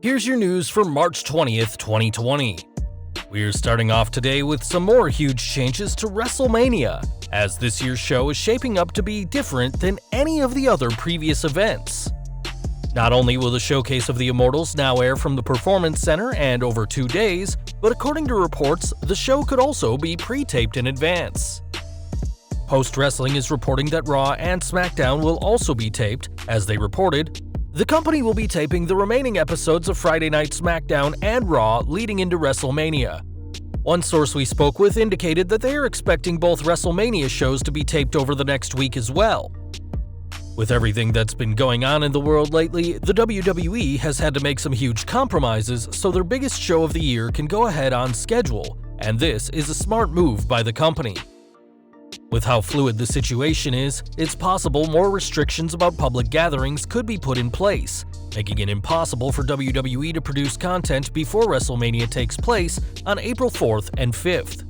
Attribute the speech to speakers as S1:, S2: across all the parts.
S1: Here's your news for March 20th, 2020. We're starting off today with some more huge changes to WrestleMania, as this year's show is shaping up to be different than any of the other previous events. Not only will the Showcase of the Immortals now air from the Performance Center and over 2 days, but according to reports, the show could also be pre-taped in advance. Post Wrestling is reporting that Raw and SmackDown will also be taped. As they reported, the company will be taping the remaining episodes of Friday Night SmackDown and Raw leading into WrestleMania. One source we spoke with indicated that they are expecting both WrestleMania shows to be taped over the next week as well. With everything that's been going on in the world lately, the WWE has had to make some huge compromises so their biggest show of the year can go ahead on schedule, and this is a smart move by the company. With how fluid the situation is, it's possible more restrictions about public gatherings could be put in place, making it impossible for WWE to produce content before WrestleMania takes place on April 4th and 5th.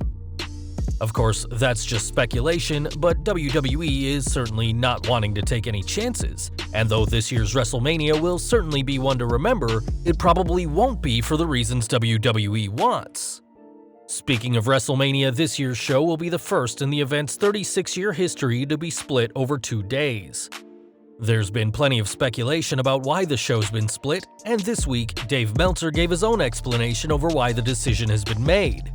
S1: Of course, that's just speculation, but WWE is certainly not wanting to take any chances, and though this year's WrestleMania will certainly be one to remember, it probably won't be for the reasons WWE wants. Speaking of WrestleMania, this year's show will be the first in the event's 36-year history to be split over 2 days. There's been plenty of speculation about why the show's been split, and this week, Dave Meltzer gave his own explanation over why the decision has been made.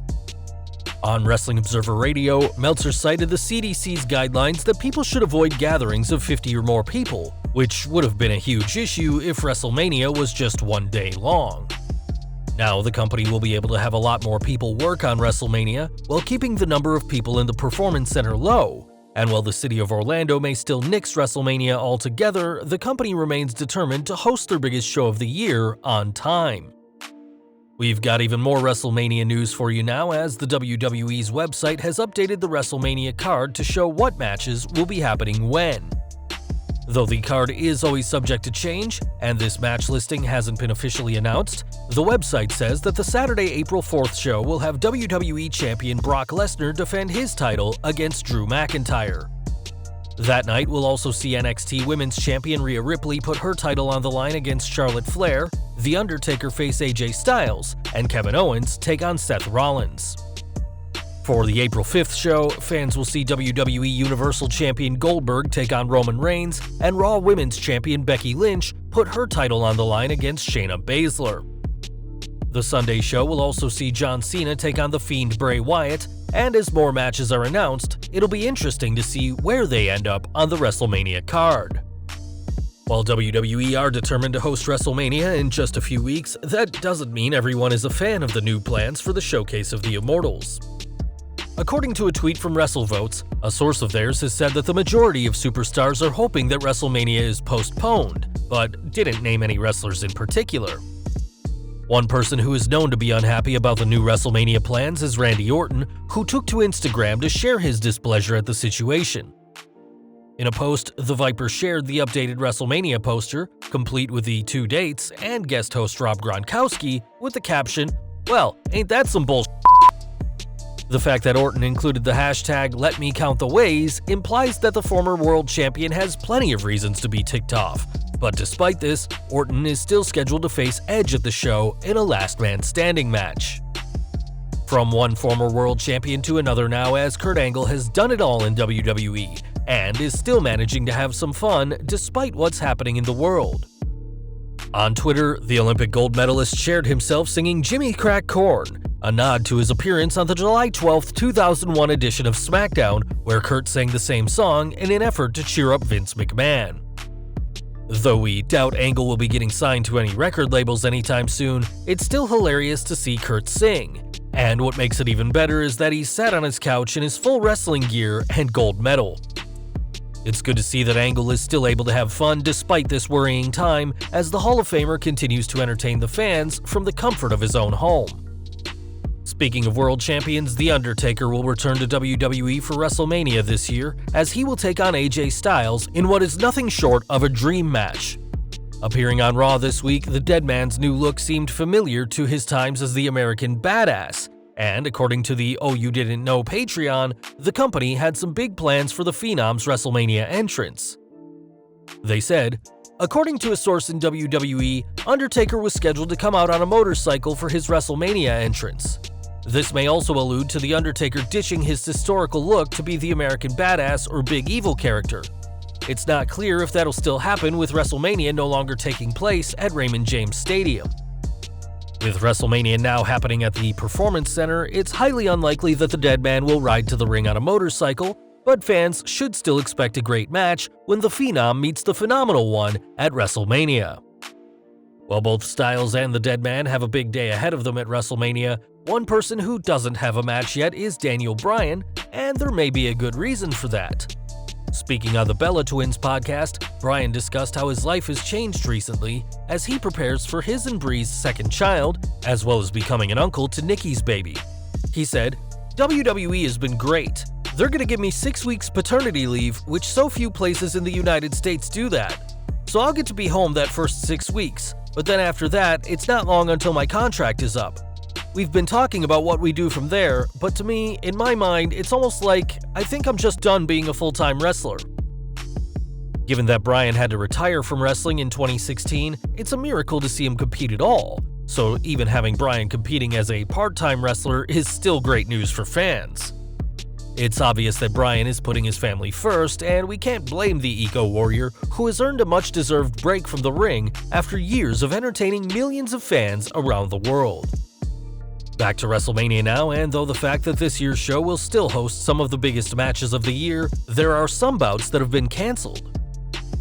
S1: On Wrestling Observer Radio, Meltzer cited the CDC's guidelines that people should avoid gatherings of 50 or more people, which would have been a huge issue if WrestleMania was just 1 day long. Now, the company will be able to have a lot more people work on WrestleMania while keeping the number of people in the Performance Center low, and while the city of Orlando may still nix WrestleMania altogether, the company remains determined to host their biggest show of the year on time. We've got even more WrestleMania news for you now, as the WWE's website has updated the WrestleMania card to show what matches will be happening when. Though the card is always subject to change, and this match listing hasn't been officially announced, the website says that the Saturday, April 4th show will have WWE Champion Brock Lesnar defend his title against Drew McIntyre. That night, we'll also see NXT Women's Champion Rhea Ripley put her title on the line against Charlotte Flair, The Undertaker face AJ Styles, and Kevin Owens take on Seth Rollins. For the April 5th show, fans will see WWE Universal Champion Goldberg take on Roman Reigns, and Raw Women's Champion Becky Lynch put her title on the line against Shayna Baszler. The Sunday show will also see John Cena take on The Fiend Bray Wyatt, and as more matches are announced, it'll be interesting to see where they end up on the WrestleMania card. While WWE are determined to host WrestleMania in just a few weeks, that doesn't mean everyone is a fan of the new plans for the Showcase of the Immortals. According to a tweet from WrestleVotes, a source of theirs has said that the majority of superstars are hoping that WrestleMania is postponed, but didn't name any wrestlers in particular. One person who is known to be unhappy about the new WrestleMania plans is Randy Orton, who took to Instagram to share his displeasure at the situation. In a post, the Viper shared the updated WrestleMania poster, complete with the 2 dates, and guest host Rob Gronkowski, with the caption, "Well, ain't that some bullshit?" The fact that Orton included the hashtag #LetMeCountTheWays implies that the former world champion has plenty of reasons to be ticked off. But despite this, Orton is still scheduled to face Edge at the show in a last man standing match. From one former world champion to another now, as Kurt Angle has done it all in WWE, and is still managing to have some fun despite what's happening in the world. On Twitter, the Olympic gold medalist shared himself singing Jimmy Crack Corn, a nod to his appearance on the July 12, 2001 edition of SmackDown, where Kurt sang the same song in an effort to cheer up Vince McMahon. Though we doubt Angle will be getting signed to any record labels anytime soon, it's still hilarious to see Kurt sing. And what makes it even better is that he sat on his couch in his full wrestling gear and gold medal. It's good to see that Angle is still able to have fun despite this worrying time, as the Hall of Famer continues to entertain the fans from the comfort of his own home. Speaking of world champions, The Undertaker will return to WWE for WrestleMania this year, as he will take on AJ Styles in what is nothing short of a dream match. Appearing on Raw this week, the Dead Man's new look seemed familiar to his times as the American Badass, and according to the Oh You Didn't Know Patreon, the company had some big plans for the Phenom's WrestleMania entrance. They said, According to a source in WWE, Undertaker was scheduled to come out on a motorcycle for his WrestleMania entrance. This may also allude to The Undertaker ditching his historical look to be the American Badass or Big Evil character. It's not clear if that'll still happen with WrestleMania no longer taking place at Raymond James Stadium. With WrestleMania now happening at the Performance Center, it's highly unlikely that the Deadman will ride to the ring on a motorcycle, but fans should still expect a great match when the Phenom meets the Phenomenal One at WrestleMania. While both Styles and the Deadman have a big day ahead of them at WrestleMania, one person who doesn't have a match yet is Daniel Bryan, and there may be a good reason for that. Speaking on the Bella Twins podcast, Bryan discussed how his life has changed recently as he prepares for his and Bree's second child, as well as becoming an uncle to Nikki's baby. He said, "WWE has been great. They're gonna give me 6 weeks paternity leave, which so few places in the United States do that. So I'll get to be home that first 6 weeks, but then after that, it's not long until my contract is up. We've been talking about what we do from there, but to me, in my mind, it's almost like I think I'm just done being a full-time wrestler." Given that Bryan had to retire from wrestling in 2016, it's a miracle to see him compete at all. So even having Bryan competing as a part-time wrestler is still great news for fans. It's obvious that Bryan is putting his family first, and we can't blame the eco-warrior who has earned a much-deserved break from the ring after years of entertaining millions of fans around the world. Back to WrestleMania now, and though the fact that this year's show will still host some of the biggest matches of the year, there are some bouts that have been cancelled.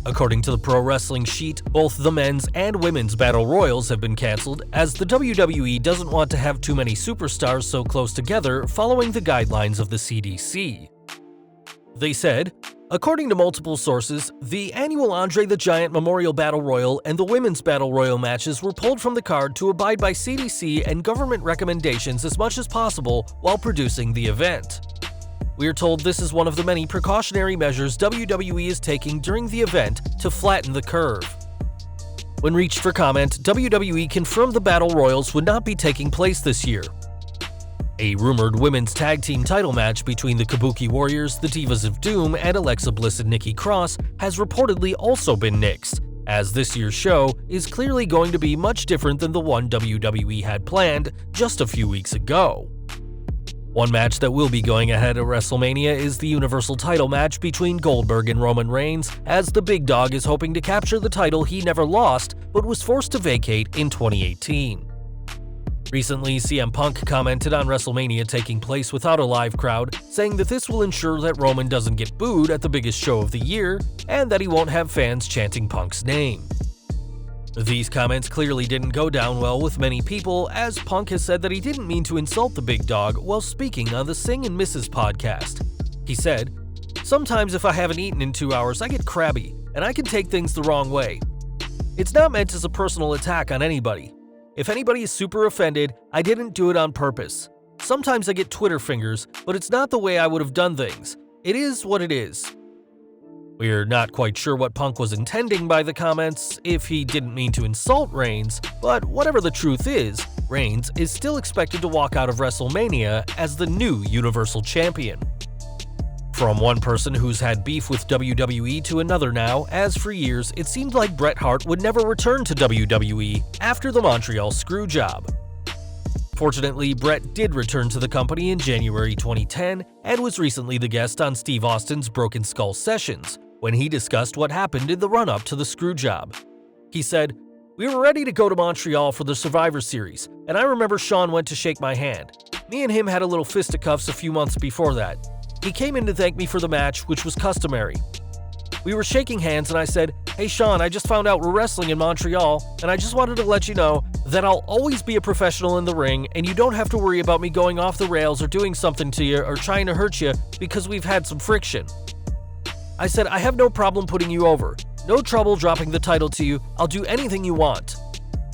S1: According to the Pro Wrestling Sheet, both the men's and women's Battle Royals have been cancelled, as the WWE doesn't want to have too many superstars so close together following the guidelines of the CDC. They said, according to multiple sources, the annual Andre the Giant Memorial Battle Royal and the Women's Battle Royal matches were pulled from the card to abide by CDC and government recommendations as much as possible while producing the event. We are told this is one of the many precautionary measures WWE is taking during the event to flatten the curve. When reached for comment, WWE confirmed the Battle Royals would not be taking place this year. A rumored women's tag team title match between the Kabuki Warriors, the Divas of Doom, and Alexa Bliss and Nikki Cross has reportedly also been nixed, as this year's show is clearly going to be much different than the one WWE had planned just a few weeks ago. One match that will be going ahead at WrestleMania is the Universal title match between Goldberg and Roman Reigns, as the Big Dog is hoping to capture the title he never lost but was forced to vacate in 2018. Recently, CM Punk commented on WrestleMania taking place without a live crowd, saying that this will ensure that Roman doesn't get booed at the biggest show of the year, and that he won't have fans chanting Punk's name. These comments clearly didn't go down well with many people, as Punk has said that he didn't mean to insult the Big Dog while speaking on the Sing and Mrs. podcast. He said, "Sometimes if I haven't eaten in 2 hours, I get crabby, and I can take things the wrong way. It's not meant as a personal attack on anybody. If anybody is super offended, I didn't do it on purpose. Sometimes I get Twitter fingers, but it's not the way I would have done things. It is what it is." We're not quite sure what Punk was intending by the comments, if he didn't mean to insult Reigns, but whatever the truth is, Reigns is still expected to walk out of WrestleMania as the new Universal Champion. From one person who's had beef with WWE to another now, as for years it seemed like Bret Hart would never return to WWE after the Montreal Screwjob. Fortunately, Bret did return to the company in January 2010 and was recently the guest on Steve Austin's Broken Skull Sessions, when he discussed what happened in the run-up to the Screwjob. He said, "We were ready to go to Montreal for the Survivor Series, and I remember Shawn went to shake my hand. Me and him had a little fisticuffs a few months before that. He came in to thank me for the match, which was customary. We were shaking hands and I said, 'Hey Shawn, I just found out we're wrestling in Montreal, and I just wanted to let you know that I'll always be a professional in the ring, and you don't have to worry about me going off the rails or doing something to you or trying to hurt you because we've had some friction. I said, I have no problem putting you over. No trouble dropping the title to you. I'll do anything you want.'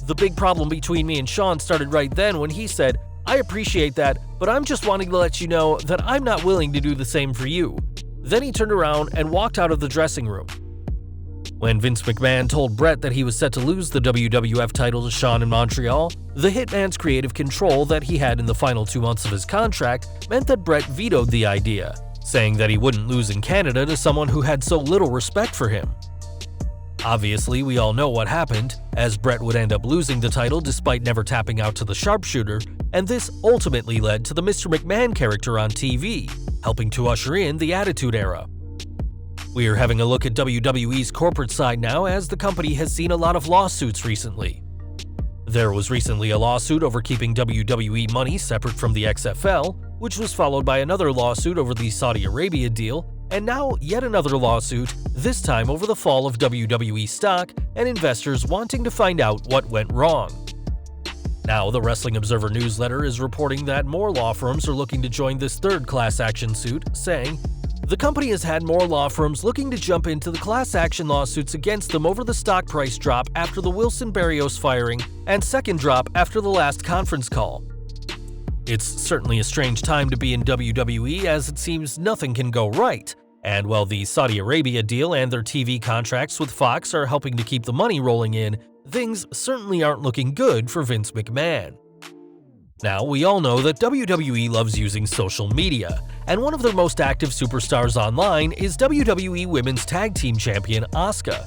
S1: The big problem between me and Shawn started right then when he said, 'I appreciate that, but I'm just wanting to let you know that I'm not willing to do the same for you.' Then he turned around and walked out of the dressing room." When Vince McMahon told Bret that he was set to lose the WWF title to Shawn in Montreal, the Hitman's creative control that he had in the final 2 months of his contract meant that Bret vetoed the idea, saying that he wouldn't lose in Canada to someone who had so little respect for him. Obviously, we all know what happened, as Bret would end up losing the title despite never tapping out to the sharpshooter, and this ultimately led to the Mr. McMahon character on TV, helping to usher in the Attitude Era. We are having a look at WWE's corporate side now, as the company has seen a lot of lawsuits recently. There was recently a lawsuit over keeping WWE money separate from the XFL, which was followed by another lawsuit over the Saudi Arabia deal, and now yet another lawsuit, this time over the fall of WWE stock and investors wanting to find out what went wrong. Now, the Wrestling Observer newsletter is reporting that more law firms are looking to join this third class action suit, saying, "The company has had more law firms looking to jump into the class action lawsuits against them over the stock price drop after the Wilson Barrios firing and second drop after the last conference call." It's certainly a strange time to be in WWE, as it seems nothing can go right, and while the Saudi Arabia deal and their TV contracts with Fox are helping to keep the money rolling in, things certainly aren't looking good for Vince McMahon. Now, we all know that WWE loves using social media, and one of their most active superstars online is WWE Women's Tag Team Champion Asuka.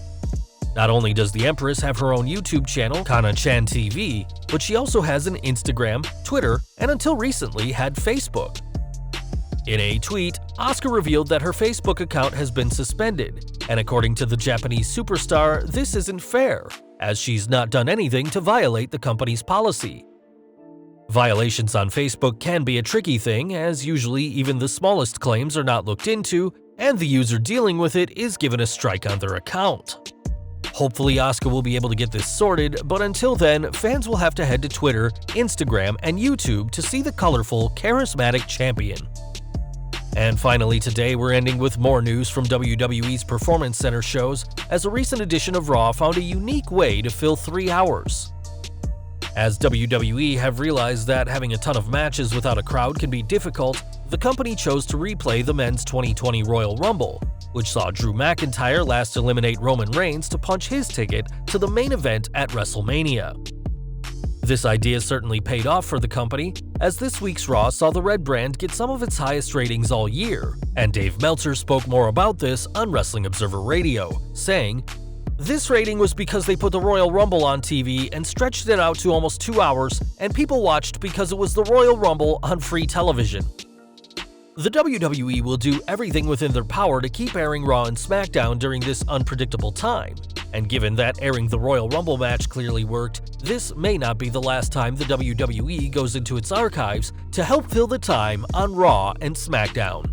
S1: Not only does the Empress have her own YouTube channel, Kana-chan TV, but she also has an Instagram, Twitter, and until recently had Facebook. In a tweet, Asuka revealed that her Facebook account has been suspended, and according to the Japanese superstar, this isn't fair, as she's not done anything to violate the company's policy. Violations on Facebook can be a tricky thing, as usually even the smallest claims are not looked into, and the user dealing with it is given a strike on their account. Hopefully Asuka will be able to get this sorted, but until then, fans will have to head to Twitter, Instagram, and YouTube to see the colorful, charismatic champion. And finally today, we're ending with more news from WWE's Performance Center shows, as a recent edition of Raw found a unique way to fill 3 hours. As WWE have realized that having a ton of matches without a crowd can be difficult, the company chose to replay the men's 2020 Royal Rumble, which saw Drew McIntyre last eliminate Roman Reigns to punch his ticket to the main event at WrestleMania. This idea certainly paid off for the company, as this week's Raw saw the Red brand get some of its highest ratings all year, and Dave Meltzer spoke more about this on Wrestling Observer Radio, saying, "This rating was because they put the Royal Rumble on TV and stretched it out to almost 2 hours, and people watched because it was the Royal Rumble on free television." The WWE will do everything within their power to keep airing Raw and SmackDown during this unpredictable time, and given that airing the Royal Rumble match clearly worked, this may not be the last time the WWE goes into its archives to help fill the time on Raw and SmackDown.